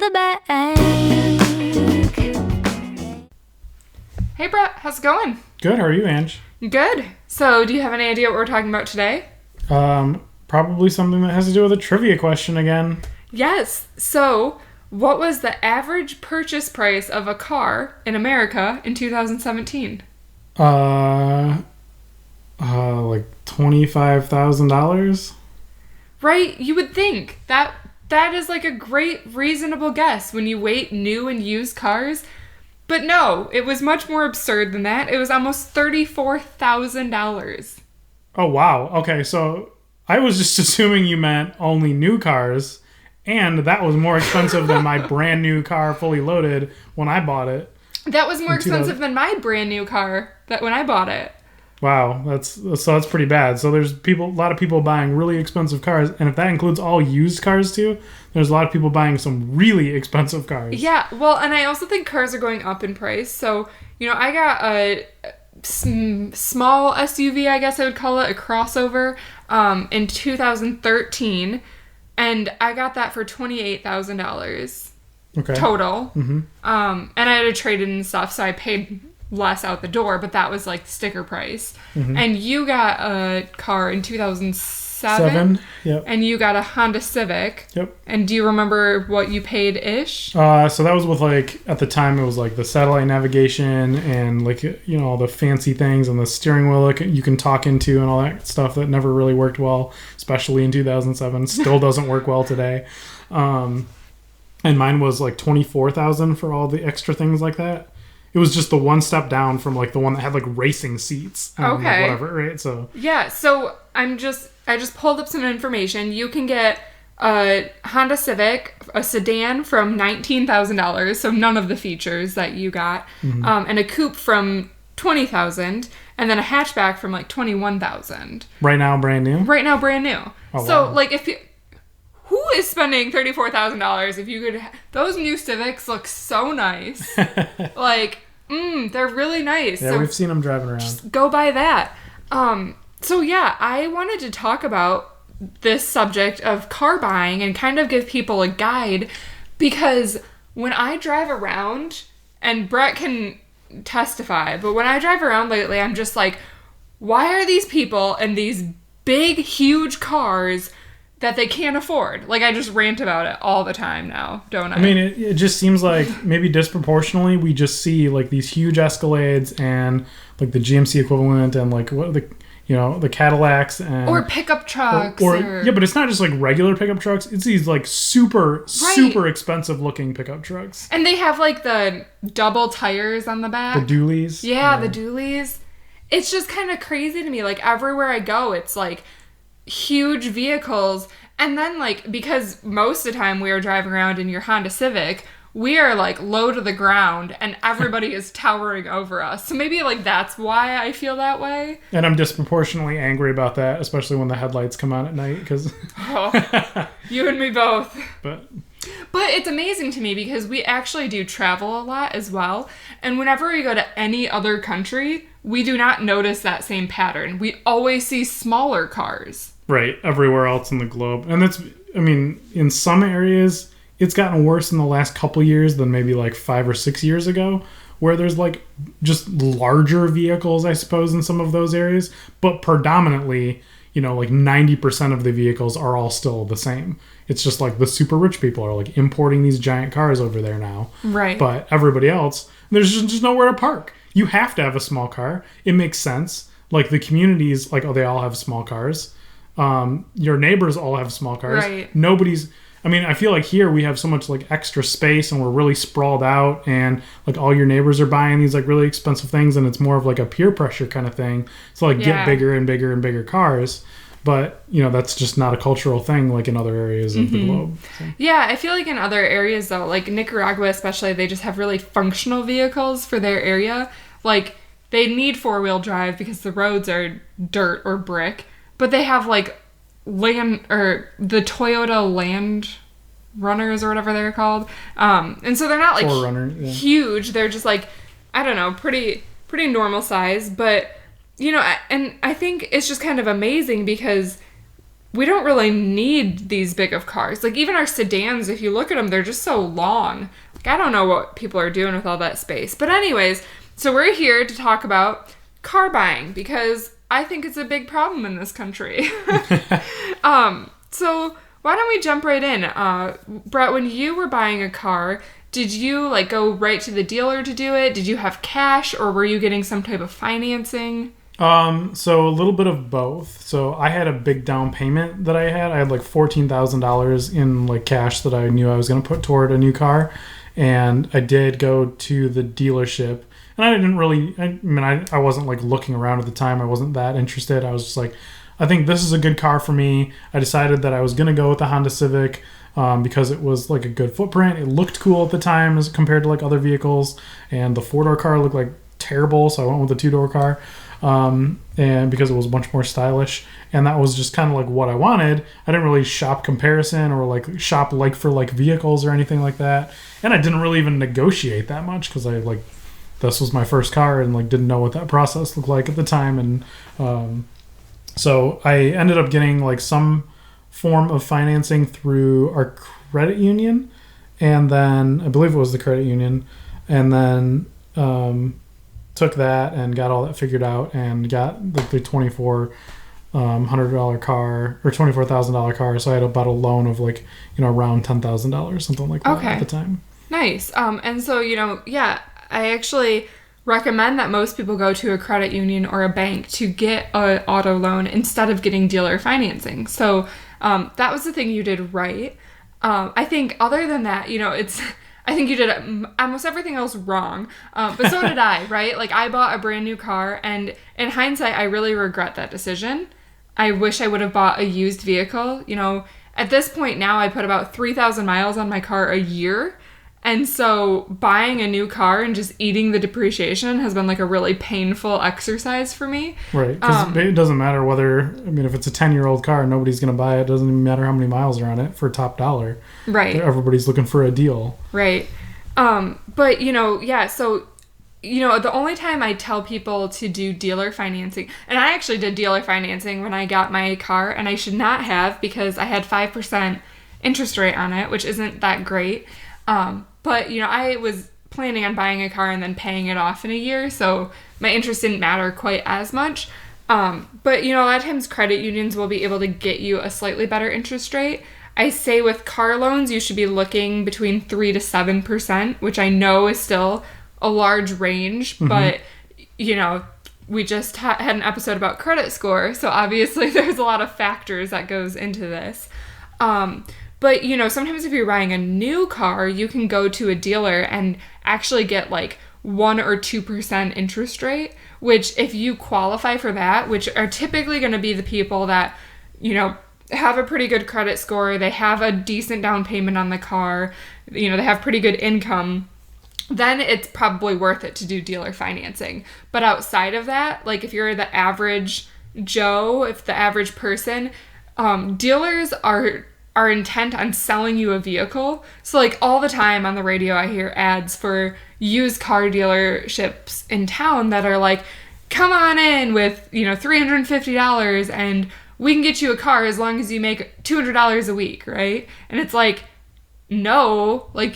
the bank. Hey Brett, how's it going? Good, how are you, Ange? Good. So, do you have any idea what we're talking about today? Probably something that has to do with a trivia question again. Yes. So, what was the average purchase price of a car in America in 2017? Like $25,000? Right? You would think that is like a great reasonable guess when you weight new and used cars. But no, it was much more absurd than that. It was almost $34,000. Oh, wow. Okay, so I was just assuming you meant only new cars, and that was more expensive than my brand new car fully loaded when I bought it. That was more expensive than my brand new car when I bought it. Wow, that's pretty bad. So there's a lot of people buying really expensive cars, and if that includes all used cars too, there's a lot of people buying some really expensive cars. Yeah, well, and I also think cars are going up in price. So, I got a small SUV, I guess I would call it, a crossover, in 2013, and I got that for $28,000 total. Mm-hmm. And I had to trade it and stuff, so I paid less out the door, but that was like sticker price. Mm-hmm. And you got a car in 2007. Yep. And you got a Honda Civic. Yep. And do you remember what you paid ish? So that was with at the time it was like the satellite navigation and all the fancy things and the steering wheel you can talk into and all that stuff that never really worked well, especially in 2007. Still doesn't work well today. And mine was like $24,000 for all the extra things like that. It was just the one step down from the one that had racing seats. Okay. Whatever, right? So yeah. So I just pulled up some information. You can get a Honda Civic, a sedan from $19,000, so none of the features that you got, mm-hmm. And a coupe from $20,000, and then a hatchback from $21,000. Right now, brand new. Oh, so wow. Who is spending $34,000 if you could... Those new Civics look so nice. They're really nice. Yeah, so we've seen them driving around. Just go buy that. So yeah, I wanted to talk about this subject of car buying and kind of give people a guide, because when I drive around, and Brett can testify, but when I drive around lately, I'm just like, why are these people in these big, huge cars that they can't afford? I just rant about it all the time now, don't I? I mean, it just seems like maybe disproportionately we just see these huge Escalades and the GMC equivalent and the Cadillacs and or pickup trucks yeah, but it's not just regular pickup trucks. It's these super expensive looking pickup trucks. And they have the double tires on the back. The dualies. Yeah, the dualies. It's just kind of crazy to me. Everywhere I go, it's huge vehicles, and then because most of the time we are driving around in your Honda Civic, we are low to the ground and everybody is towering over us, so maybe that's why I feel that way, and I'm disproportionately angry about that, especially when the headlights come on at night, because you and me both. But it's amazing to me because we actually do travel a lot as well, and whenever we go to any other country, we do not notice that same pattern. We always see smaller cars. Right, everywhere else in the globe. And in some areas, it's gotten worse in the last couple years than maybe 5 or 6 years ago, where there's just larger vehicles, I suppose, in some of those areas. But predominantly, 90% of the vehicles are all still the same. It's just the super rich people are importing these giant cars over there now. Right. But everybody else, there's just nowhere to park. You have to have a small car. It makes sense. The communities, they all have small cars. Your neighbors all have small cars. Right. I feel here we have so much extra space and we're really sprawled out, and all your neighbors are buying these really expensive things, and it's more of a peer pressure kind of thing. So get bigger and bigger and bigger cars. But, that's just not a cultural thing in other areas of the globe. So. Yeah, I feel in other areas though, Nicaragua especially, they just have really functional vehicles for their area. They need 4-wheel drive because the roads are dirt or brick. But they have land, or the Toyota Land Runners or whatever they're called. And so they're not huge. They're just I don't know, pretty normal size. But, and I think it's just kind of amazing because we don't really need these big of cars. Like, even our sedans, if you look at them, they're just so long. Like, I don't know what people are doing with all that space. But anyways, so we're here to talk about car buying because I think it's a big problem in this country. So why don't we jump right in? Brett, when you were buying a car, did you like go right to the dealer to do it? Did you have cash, or were you getting some type of financing? So a little bit of both. So I had a big down payment that I had. I had like $14,000 in like cash that I knew I was going to put toward a new car. And I did go to the dealership. And I didn't really, I wasn't like looking around at the time. I wasn't that interested. I was just like, I think this is a good car for me. I decided that I was going to go with the Honda Civic because it was like a good footprint. It looked cool at the time as compared to like other vehicles. And the four-door car looked like terrible. So I went with the two-door car. And because it was much more stylish, and that was just kind of like what I wanted. I didn't really shop comparison or like shop like for like vehicles or anything like that, and I didn't really even negotiate that much because I like this was my first car and like didn't know what that process looked like at the time. And so I ended up getting like some form of financing through our credit union, and then I believe it was the credit union, and then took that and got all that figured out and got the $2,400 car or $24,000 car. So I had about a loan of like, around $10,000, something like that at the time. Nice. And so, I actually recommend that most people go to a credit union or a bank to get an auto loan instead of getting dealer financing. So that was the thing you did right. I think other than that, I think you did almost everything else wrong, but so did I, right? Like, I bought a brand new car, and in hindsight, I really regret that decision. I wish I would have bought a used vehicle. At this point now, I put about 3,000 miles on my car a year, and so buying a new car and just eating the depreciation has been like a really painful exercise for me. Right, because it doesn't matter whether, if it's a 10-year-old car, nobody's going to buy it. It doesn't even matter how many miles are on it for top dollar. Right. Everybody's looking for a deal. Right. But, so, the only time I tell people to do dealer financing, and I actually did dealer financing when I got my car, and I should not have because I had 5% interest rate on it, which isn't that great. But, I was planning on buying a car and then paying it off in a year, so my interest didn't matter quite as much. But, a lot of times credit unions will be able to get you a slightly better interest rate. I say with car loans, you should be looking between 3 to 7%, which I know is still a large range, but, we just had an episode about credit score, so obviously there's a lot of factors that goes into this. But, sometimes if you're buying a new car, you can go to a dealer and actually get like 1 or 2% interest rate, which if you qualify for that, which are typically going to be the people that, have a pretty good credit score, they have a decent down payment on the car, they have pretty good income, then it's probably worth it to do dealer financing. But outside of that, like if you're the average Joe, if the average person, dealers are intent on selling you a vehicle. So like all the time on the radio I hear ads for used car dealerships in town that are like, come on in with, $350 and we can get you a car as long as you make $200 a week, right? And it's like, no, like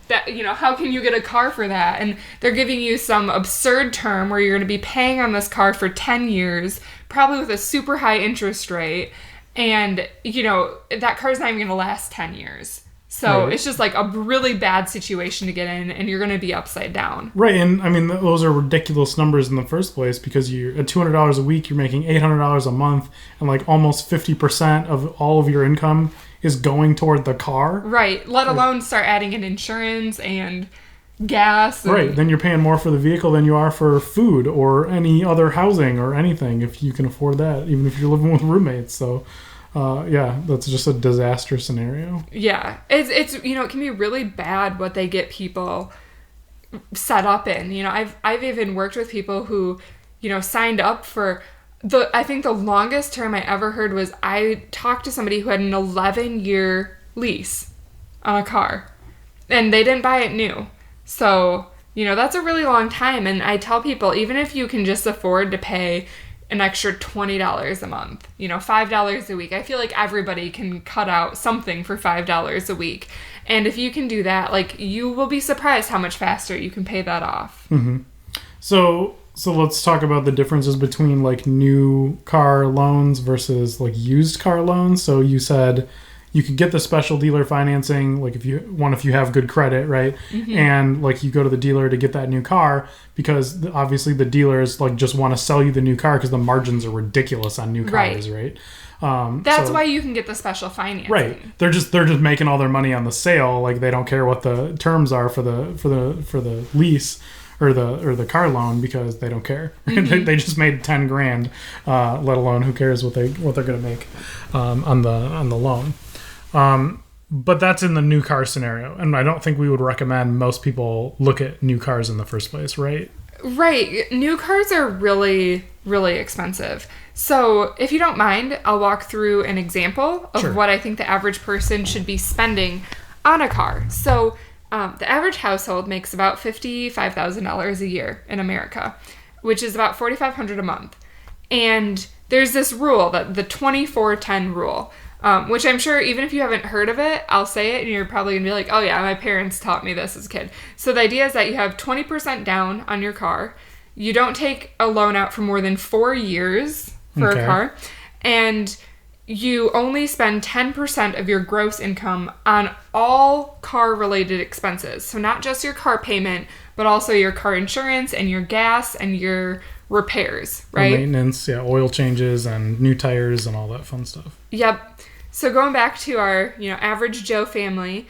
that, how can you get a car for that? And they're giving you some absurd term where you're going to be paying on this car for 10 years, probably with a super high interest rate. And, that car's not even going to last 10 years. So It's just like a really bad situation to get in, and you're going to be upside down. Right, and those are ridiculous numbers in the first place because you're at $200 a week, you're making $800 a month, and like almost 50% of all of your income is going toward the car. Right, let alone start adding in insurance and gas. And... Right, then you're paying more for the vehicle than you are for food or any other housing or anything if you can afford that, even if you're living with roommates. So... that's just a disaster scenario. Yeah, it's it can be really bad what they get people set up in. I've even worked with people who, signed up for I think the longest term I ever heard was I talked to somebody who had an 11-year lease on a car, and they didn't buy it new. So, that's a really long time. And I tell people, even if you can just afford to pay an extra $20 a month, $5 a week. I feel like everybody can cut out something for $5 a week. And if you can do that, like, you will be surprised how much faster you can pay that off. Mm-hmm. So let's talk about the differences between like new car loans versus like used car loans. So you said you can get the special dealer financing, like if you have good credit, right? Mm-hmm. And like you go to the dealer to get that new car because obviously the dealers like just want to sell you the new car because the margins are ridiculous on new cars, right? That's why you can get the special financing. Right. They're just making all their money on the sale. Like they don't care what the terms are for the lease or the car loan because they don't care. Mm-hmm. They just made $10,000, let alone who cares what they're going to make on the loan. But that's in the new car scenario, and I don't think we would recommend most people look at new cars in the first place, right? Right. New cars are really, really expensive. So if you don't mind, I'll walk through an example of what I think the average person should be spending on a car. So the average household makes about $55,000 a year in America, which is about $4,500 a month. And there's this rule, that the 24-10 rule, which I'm sure even if you haven't heard of it, I'll say it and you're probably going to be like, oh yeah, my parents taught me this as a kid. So the idea is that you have 20% down on your car. You don't take a loan out for more than 4 years for a car. And you only spend 10% of your gross income on all car-related expenses. So not just your car payment, but also your car insurance and your gas and your repairs, right? Maintenance, oil changes and new tires and all that fun stuff. Yep. So going back to our, average Joe family,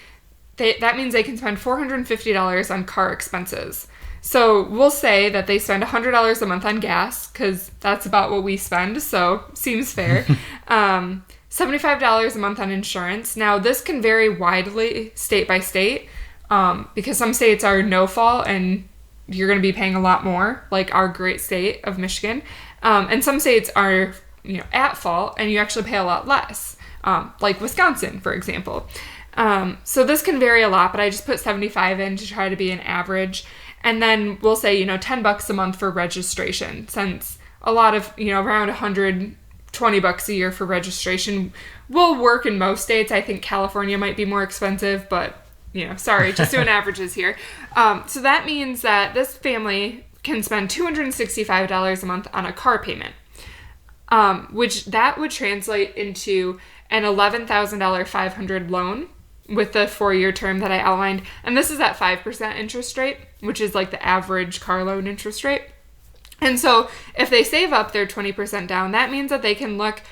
that means they can spend $450 on car expenses. So we'll say that they spend $100 a month on gas, because that's about what we spend, so seems fair. $75 a month on insurance. Now, this can vary widely state by state, because some states are no fault and you're going to be paying a lot more, like our great state of Michigan. And some states are, at fault and you actually pay a lot less, like Wisconsin, for example. So this can vary a lot, but I just put 75 in to try to be an average. And then we'll say, $10 a month for registration, since a lot of, around $120 a year for registration will work in most states. I think California might be more expensive, but, sorry, just doing averages here. So that means that this family can spend $265 a month on a car payment, which that would translate into an $11,000 500 loan with the 4-year term that I outlined. And this is at 5% interest rate, which is like the average car loan interest rate. And so if they save up their 20% down, that means that they can look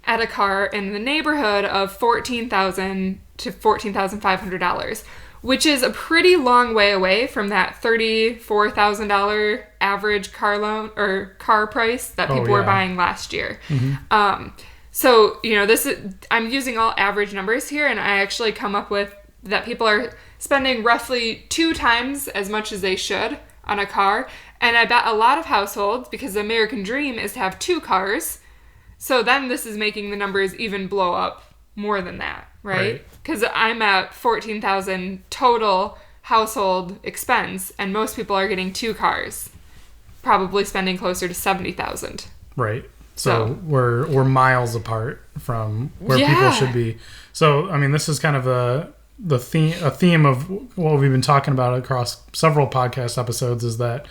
at a car in the neighborhood of $14,000 to $14,500, which is a pretty long way away from that $34,000 average car loan or car price that people were buying last year. Mm-hmm. So, I'm using all average numbers here, and I actually come up with that people are spending roughly 2 times as much as they should on a car. And I bet a lot of households, because the American dream is to have 2 cars, so then this is making the numbers even blow up more than that, right? Because I'm at $14,000 total household expense, and most people are getting 2 cars, probably spending closer to $70,000. Right. So we're miles apart from where people should be. So I mean, this is kind of a theme of what we've been talking about across several podcast episodes, is that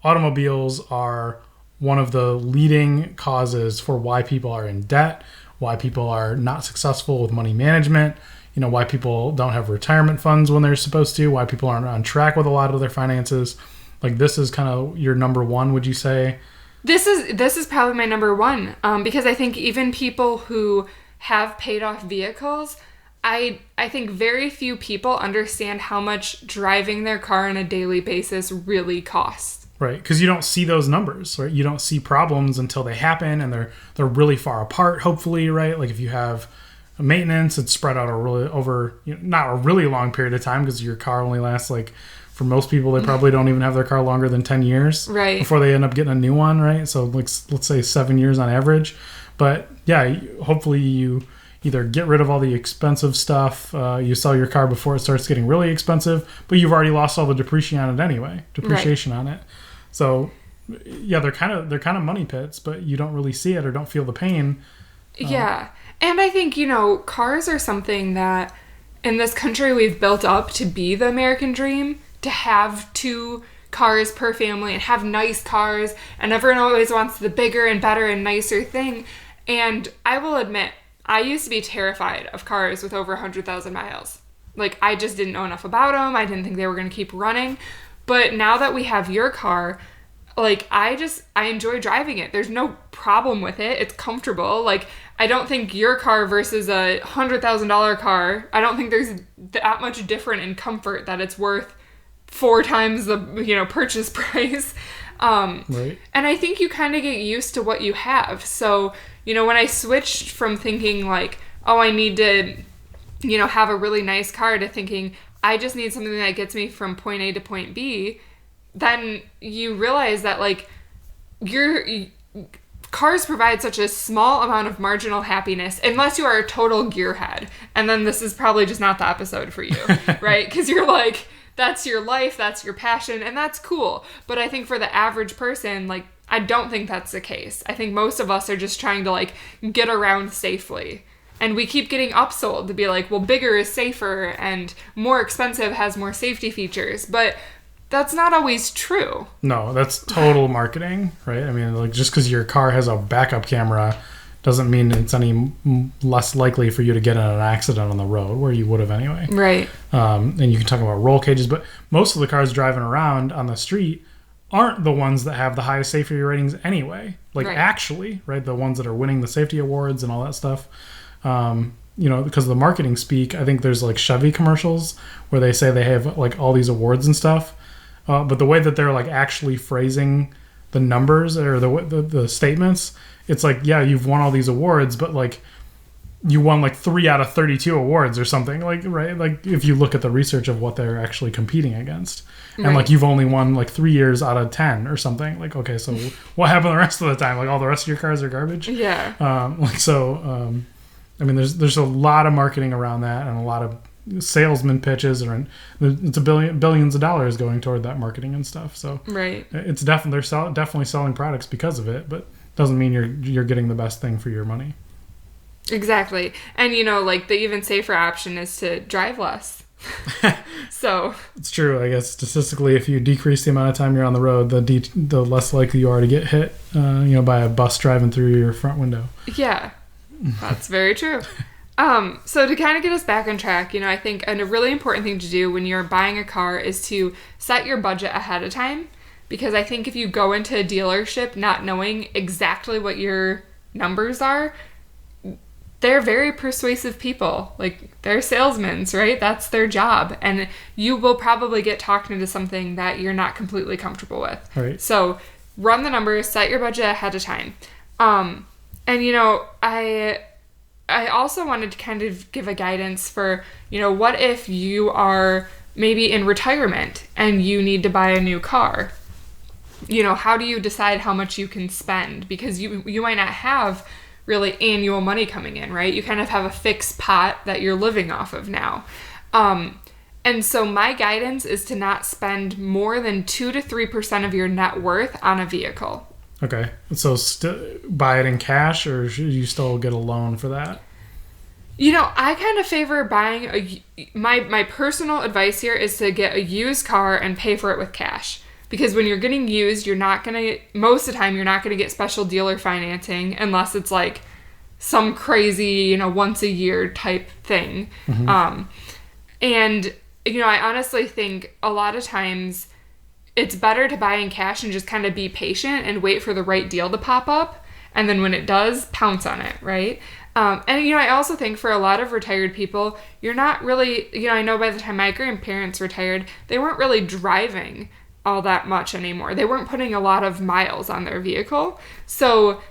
automobiles are one of the leading causes for why people are in debt, why people are not successful with money management, why people don't have retirement funds when they're supposed to, why people aren't on track with a lot of their finances. Like, this is kind of your number one, would you say? This is probably my number one, because I think even people who have paid off vehicles, I think very few people understand how much driving their car on a daily basis really costs. Right, because you don't see those numbers, right? You don't see problems until they happen, and they're really far apart, hopefully, right? Like if you have maintenance, it's spread out over not a really long period of time, because your car only lasts, like, for most people, they probably don't even have their car longer than 10 years before they end up getting a new one, right? So let's say 7 years on average. But yeah, hopefully you either get rid of all the expensive stuff, you sell your car before it starts getting really expensive, but you've already lost all the depreciation on it anyway, on it. So yeah, they're kind of money pits, but you don't really see it or don't feel the pain. Yeah. And I think, cars are something that in this country we've built up to be the American dream, to have 2 cars per family and have nice cars, and everyone always wants the bigger and better and nicer thing. And I will admit, I used to be terrified of cars with over 100,000 miles. Like, I just didn't know enough about them. I didn't think they were going to keep running. But now that we have your car, like, I enjoy driving it. There's no problem with it. It's comfortable. Like, I don't think your car versus a $100,000 car, I don't think there's that much different in comfort that it's worth 4 times the, purchase price. Right. And I think you kind of get used to what you have. So, when I switched from thinking like, oh, I need to, have a really nice car, to thinking I just need something that gets me from point A to point B, then you realize that like cars provide such a small amount of marginal happiness, unless you are a total gearhead. And then this is probably just not the episode for you, right? Because you're like, that's your life, that's your passion, and that's cool. But I think for the average person, like, I don't think that's the case. I think most of us are just trying to like get around safely. And we keep getting upsold to be like, well, bigger is safer and more expensive has more safety features. But that's not always true. No, that's total marketing, right? I mean, like, just because your car has a backup camera doesn't mean it's any less likely for you to get in an accident on the road, where you would have anyway. Right. And you can talk about roll cages, but most of the cars driving around on the street aren't the ones that have the highest safety ratings anyway. Like, right. Actually, right? The ones that are winning the safety awards and all that stuff. Because of the marketing speak, I think there's like Chevy commercials where they say they have like all these awards and stuff. But the way that they're like actually phrasing the numbers or the statements, it's like, yeah, you've won all these awards, but like you won like 3 out of 32 awards or something, like, right? Like, if you look at the research of what they're actually competing against, and right. like you've only won like 3 years out of 10 or something. Like, okay, so what happened the rest of the time? Like, all the rest of your cars are garbage. Yeah. I mean, there's a lot of marketing around that, and a lot of salesman pitches, and it's billions of dollars going toward that marketing and stuff. So right. It's definitely definitely selling products because of it, but doesn't mean you're getting the best thing for your money. Exactly. And like the even safer option is to drive less. So it's true. I guess statistically, if you decrease the amount of time you're on the road, the less likely you are to get hit by a bus driving through your front window. Yeah. That's very true. So to kind of get us back on track, I think a really important thing to do when you're buying a car is to set your budget ahead of time. Because I think if you go into a dealership not knowing exactly what your numbers are, they're very persuasive people. Like, they're salesmen, right? That's their job. And you will probably get talked into something that you're not completely comfortable with. Right. So run the numbers, set your budget ahead of time. I also wanted to kind of give a guidance for, what if you are maybe in retirement and you need to buy a new car? How do you decide how much you can spend? Because you might not have really annual money coming in, right? You kind of have a fixed pot that you're living off of now. And so my guidance is to not spend more than 2 to 3% of your net worth on a vehicle. Okay. So buy it in cash, or should you still get a loan for that? I kind of favor buying my personal advice here is to get a used car and pay for it with cash. Because when you're getting used, most of the time, you're not going to get special dealer financing unless it's like some crazy, once a year type thing. Mm-hmm. I honestly think a lot of times it's better to buy in cash and just kind of be patient and wait for the right deal to pop up. And then when it does, pounce on it, right? I also think for a lot of retired people, you're not really, I know by the time my grandparents retired, they weren't really driving all that much anymore. They weren't putting a lot of miles on their vehicle. So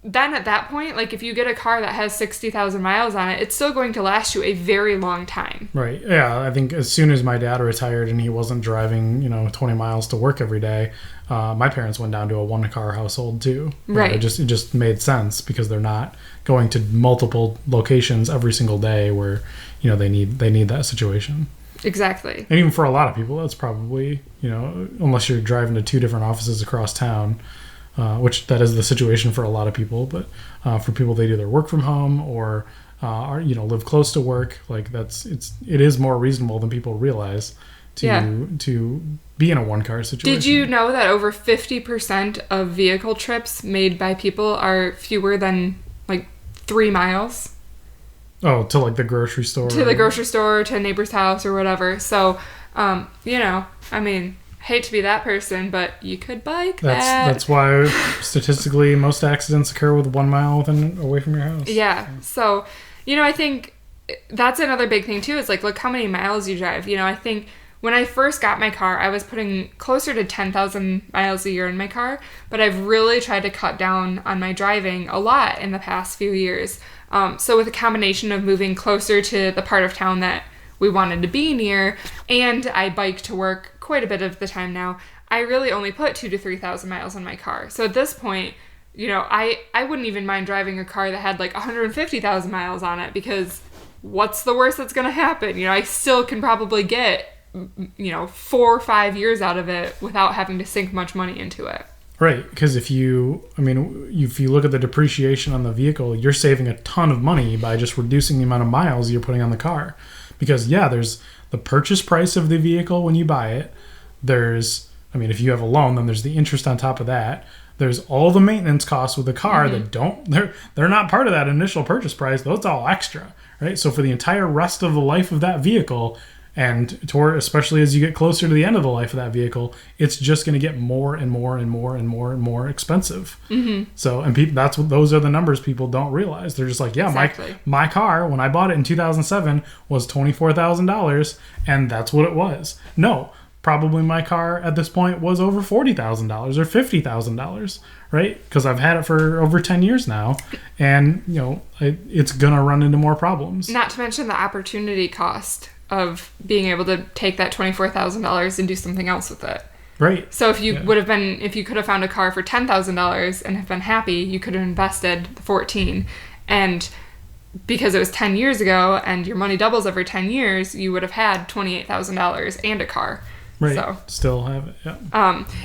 then at that point, like, if you get a car that has 60,000 miles on it, it's still going to last you a very long time. Right. Yeah. I think as soon as my dad retired and he wasn't driving, 20 miles to work every day, my parents went down to a one-car household too. Right. It just made sense because they're not going to multiple locations every single day where, they need that situation. Exactly. And even for a lot of people, that's probably, unless you're driving to 2 different offices across town, which that is the situation for a lot of people. But for people that either work from home or live close to work, like it is more reasonable than people realize to be in a one-car situation. Did you know that over 50% of vehicle trips made by people are fewer than like 3 miles? Oh, to like the grocery store. To the grocery store, to a neighbor's house or whatever. So, hate to be that person, but you could bike that. That's why statistically most accidents occur with 1 mile away from your house. Yeah. So, I think that's another big thing too, is like, look how many miles you drive. I think when I first got my car, I was putting closer to 10,000 miles a year in my car, but I've really tried to cut down on my driving a lot in the past few years. So with a combination of moving closer to the part of town that we wanted to be near, and I bike to work quite a bit of the time now, I really only put 2,000 to 3,000 miles on my car. So at this point, I wouldn't even mind driving a car that had like 150,000 miles on it, because what's the worst that's going to happen? I still can probably get 4 or 5 years out of it without having to sink much money into it. Right, because if you look at the depreciation on the vehicle, you're saving a ton of money by just reducing the amount of miles you're putting on the car. Because there's the purchase price of the vehicle when you buy it. There's, if you have a loan, then there's the interest on top of that. There's all the maintenance costs with the car that they're not part of that initial purchase price. That's all extra, right? So for the entire rest of the life of that vehicle, and especially as you get closer to the end of the life of that vehicle, it's just going to get more and more and more and more and more expensive. Mm-hmm. So, and those are the numbers people don't realize. They're just like, exactly. my car, when I bought it in 2007, was $24,000, and that's what it was. No, probably my car at this point was over $40,000 or $50,000, right? Because I've had it for over 10 years now, and it's going to run into more problems. Not to mention the opportunity cost of being able to take that $24,000 and do something else with it. Right. So if you if you could have found a car for $10,000 and have been happy, you could have invested the 14, and because it was 10 years ago and your money doubles every 10 years, you would have had $28,000 and a car. Right. So still have it. Yeah.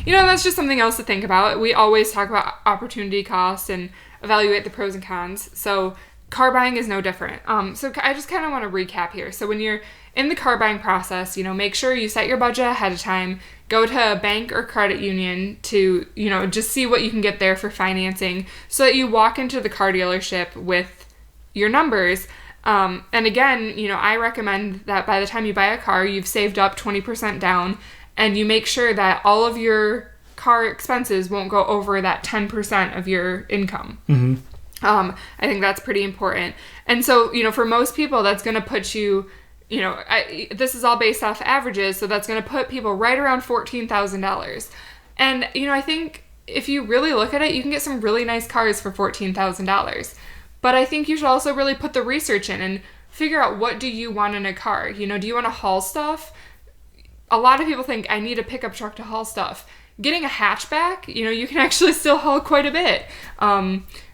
That's just something else to think about. We always talk about opportunity cost and evaluate the pros and cons. So car buying is no different. So I just kind of want to recap here. So when you're in the car buying process, make sure you set your budget ahead of time. Go to a bank or credit union to, just see what you can get there for financing, so that you walk into the car dealership with your numbers. And again, I recommend that by the time you buy a car, you've saved up 20% down, and you make sure that all of your car expenses won't go over that 10% of your income. Mm-hmm. I think that's pretty important. And so, for most people, that's going to put you, this is all based off averages, so that's going to put people right around $14,000. And, I think if you really look at it, you can get some really nice cars for $14,000. But I think you should also really put the research in and figure out, what do you want in a car? Do you want to haul stuff? A lot of people think, I need a pickup truck to haul stuff. Getting a hatchback, you can actually still haul quite a bit.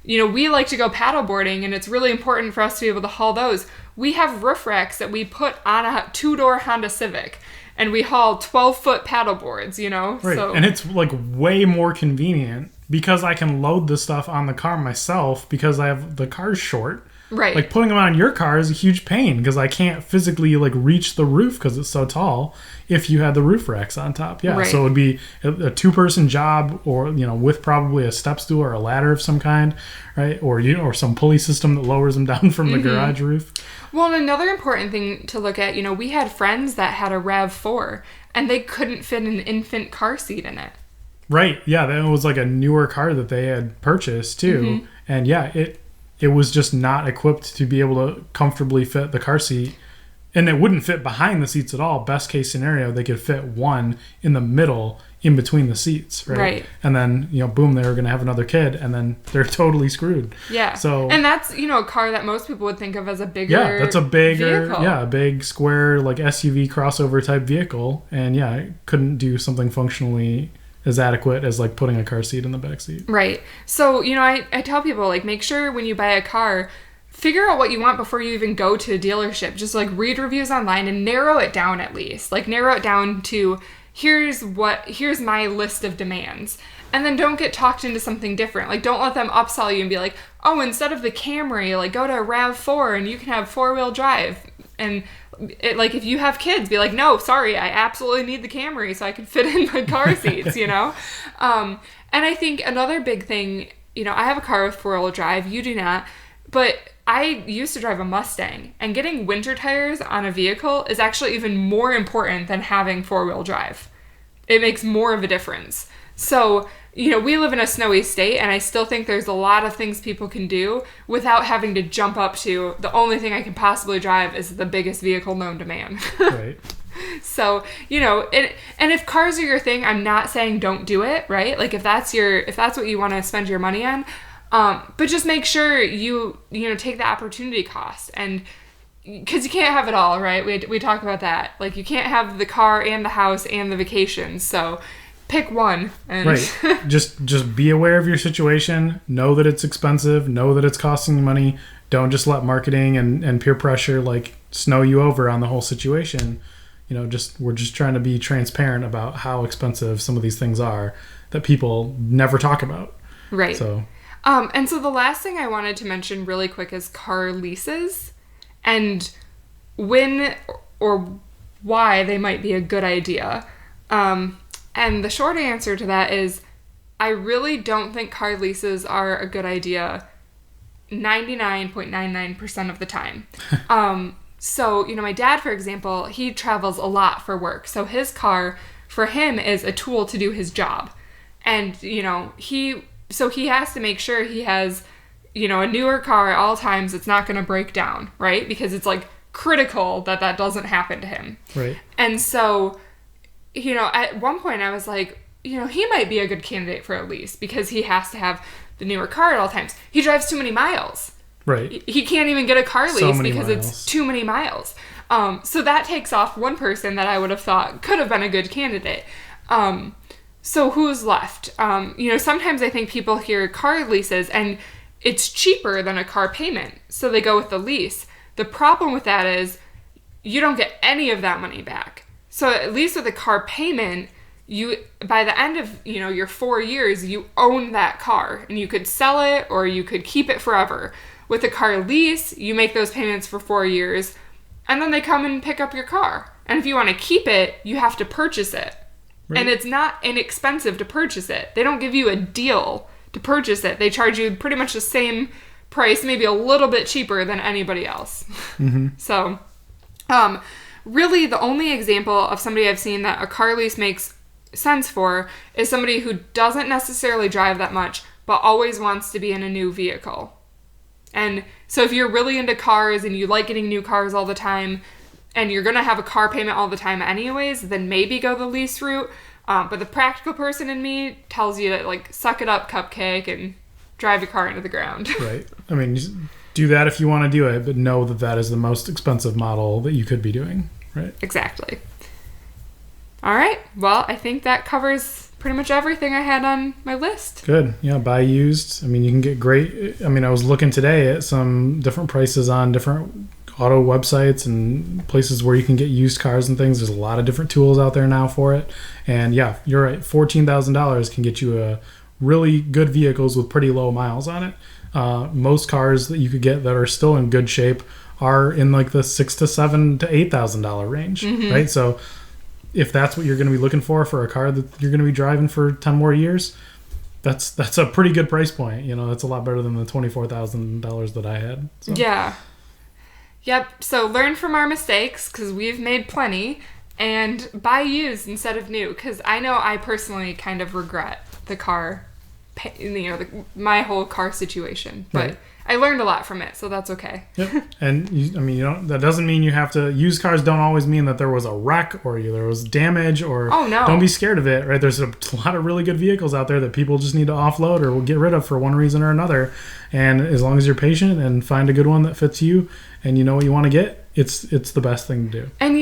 We like to go paddleboarding, and it's really important for us to be able to haul those. We have roof racks that we put on a 2-door Honda Civic, and we haul 12-foot paddle boards, Right. So, and it's like way more convenient because I can load the stuff on the car myself because I have the car's short. Right. Like putting them on your car is a huge pain because I can't physically reach the roof because it's so tall if you had the roof racks on top. Yeah. Right. So it would be a 2-person job, or, with probably a step stool or a ladder of some kind, right? Or some pulley system that lowers them down from the garage roof. Well, and another important thing to look at, we had friends that had a RAV4 and they couldn't fit an infant car seat in it. Right. Yeah. That was like a newer car that they had purchased too. Mm-hmm. And yeah, it was just not equipped to be able to comfortably fit the car seat. And it wouldn't fit behind the seats at all. Best case scenario, they could fit one in the middle in between the seats, right? And then, boom, they were going to have another kid, and then they're totally screwed. Yeah. So, and that's, a car that most people would think of as a bigger that's a bigger vehicle. Yeah, a big square, like SUV crossover type vehicle. And yeah, it couldn't do something functionally as adequate as putting a car seat in the back seat. Right. So, I tell people, make sure when you buy a car, figure out what you want before you even go to a dealership. Just like read reviews online and narrow it down at least. Like narrow it down to here's my list of demands. And then don't get talked into something different. Like don't let them upsell you and be like, oh, instead of the Camry, like go to a RAV4 and you can have 4-wheel drive. And like if you have kids, be like, no, sorry, I absolutely need the Camry so I can fit in my car seats, you know? And I think another big thing, you know, I have a car with 4-wheel drive, you do not, but I used to drive a Mustang, and getting winter tires on a vehicle is actually even more important than having 4-wheel drive. It makes more of a difference. So, you know, we live in a snowy state, and I still think there's a lot of things people can do without having to jump up to the only thing I can possibly drive is the biggest vehicle known to man. Right. So, you know, and if cars are your thing, I'm not saying don't do it, right? Like if that's what you want to spend your money on, but just make sure you take the opportunity cost, and because you can't have it all, right? We talk about that. Like you can't have the car and the house and the vacations. So pick one. And right. Just be aware of your situation. Know that it's expensive. Know that it's costing you money. Don't just let marketing and peer pressure like snow you over on the whole situation. You know, we're just trying to be transparent about how expensive some of these things are that people never talk about. Right. So. And so the last thing I wanted to mention really quick is car leases and when or why they might be a good idea. And the short answer to that is I really don't think car leases are a good idea 99.99% of the time. So, you know, my dad, for example, he travels a lot for work. So his car, for him, is a tool to do his job. And, you know, he has to make sure he has, you know, a newer car at all times. It's not going to break down, right? Because it's like critical that doesn't happen to him. Right. And so, you know, at one point I was like, you know, he might be a good candidate for a lease because he has to have the newer car at all times. He drives too many miles. Right. He can't even get a car lease because miles. it's too many miles. So that takes off one person that I would have thought could have been a good candidate. So who's left? You know, sometimes I think people hear car leases and it's cheaper than a car payment. So they go with the lease. The problem with that is you don't get any of that money back. So at least with a car payment, you, by the end of, you know, your 4 years, you own that car and you could sell it or you could keep it forever. With a car lease, you make those payments for 4 years and then they come and pick up your car. And if you want to keep it, you have to purchase it. Right. And it's not inexpensive to purchase it. They don't give you a deal to purchase it. They charge you pretty much the same price, maybe a little bit cheaper than anybody else. Mm-hmm. So, really the only example of somebody I've seen that a car lease makes sense for is somebody who doesn't necessarily drive that much, but always wants to be in a new vehicle. And so if you're really into cars and you like getting new cars all the time, and you're going to have a car payment all the time anyways, then maybe go the lease route. But the practical person in me tells you to, like, suck it up, cupcake, and drive your car into the ground. Right. I mean, just do that if you want to do it, but know that is the most expensive model that you could be doing, right? Exactly. All right. Well, I think that covers pretty much everything I had on my list. Good. Yeah, buy used. I mean, you can get great... I mean, I was looking today at some different prices on different auto websites and places where you can get used cars and things. There's a lot of different tools out there now for it. And yeah, you're right. $14,000 can get you a really good vehicles with pretty low miles on it. Most cars that you could get that are still in good shape are in like the $6,000 to $8,000 range, mm-hmm. right? So if that's what you're going to be looking for a car that you're going to be driving for 10 more years, that's a pretty good price point. You know, that's a lot better than the $24,000 that I had. So. Yeah. Yep, so learn from our mistakes, because we've made plenty, and buy used instead of new, because I know I personally kind of regret the car, you know, my whole car situation, but right. I learned a lot from it, so that's okay. Yep. And that doesn't mean you have to. Used cars don't always mean that there was a wreck or there was damage or. Oh no! Don't be scared of it. Right? There's a lot of really good vehicles out there that people just need to offload or will get rid of for one reason or another. And as long as you're patient and find a good one that fits you, and you know what you want to get, it's the best thing to do. And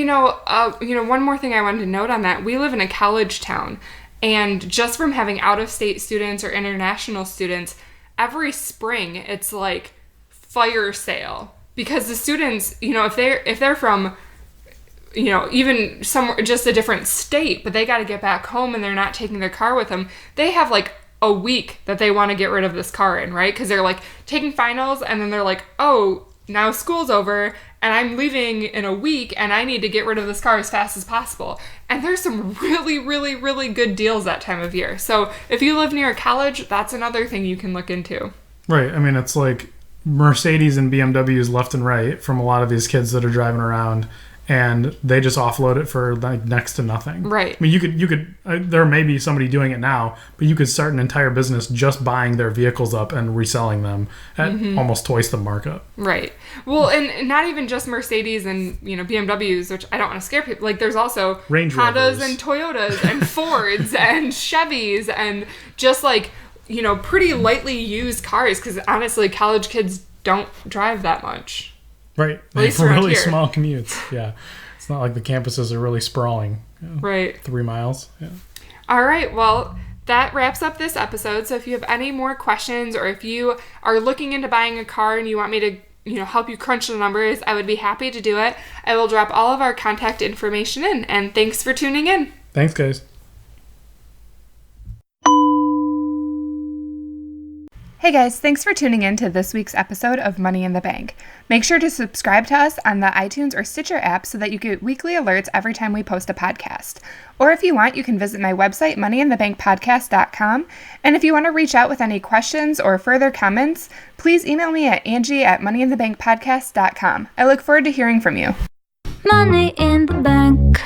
one more thing I wanted to note on that: we live in a college town, and just from having out-of-state students or international students. Every spring, it's like fire sale, because the students, if they're from, even somewhere, just a different state, but they got to get back home and they're not taking their car with them, they have like a week that they want to get rid of this car in, right? Because they're like taking finals, and then they're like, oh, now school's over and I'm leaving in a week and I need to get rid of this car as fast as possible. And there's some really, really, really good deals that time of year. So if you live near a college, that's another thing you can look into. Right. I mean, it's like Mercedes and BMWs left and right from a lot of these kids that are driving around, and they just offload it for like next to nothing. Right. I mean, you could there may be somebody doing it now, but you could start an entire business just buying their vehicles up and reselling them at almost twice the markup. Right. Well, and not even just Mercedes and, BMWs, which I don't want to scare people. Like, there's also Range Hondas Rovers. and Toyotas and Fords and Chevys and just like, pretty lightly used cars, because honestly, college kids don't drive that much. Right. At least For around really here. small commutes. Yeah. It's not like the campuses are really sprawling. Right. 3 miles. Yeah. All right. Well, that wraps up this episode. So if you have any more questions, or if you are looking into buying a car and you want me to, help you crunch the numbers, I would be happy to do it. I will drop all of our contact information in. And thanks for tuning in. Thanks, guys. Hey guys, thanks for tuning in to this week's episode of Money in the Bank. Make sure to subscribe to us on the iTunes or Stitcher app so that you get weekly alerts every time we post a podcast. Or if you want, you can visit my website, moneyinthebankpodcast.com. And if you want to reach out with any questions or further comments, please email me at Angie@moneyinthebankpodcast.com. I look forward to hearing from you. Money in the bank.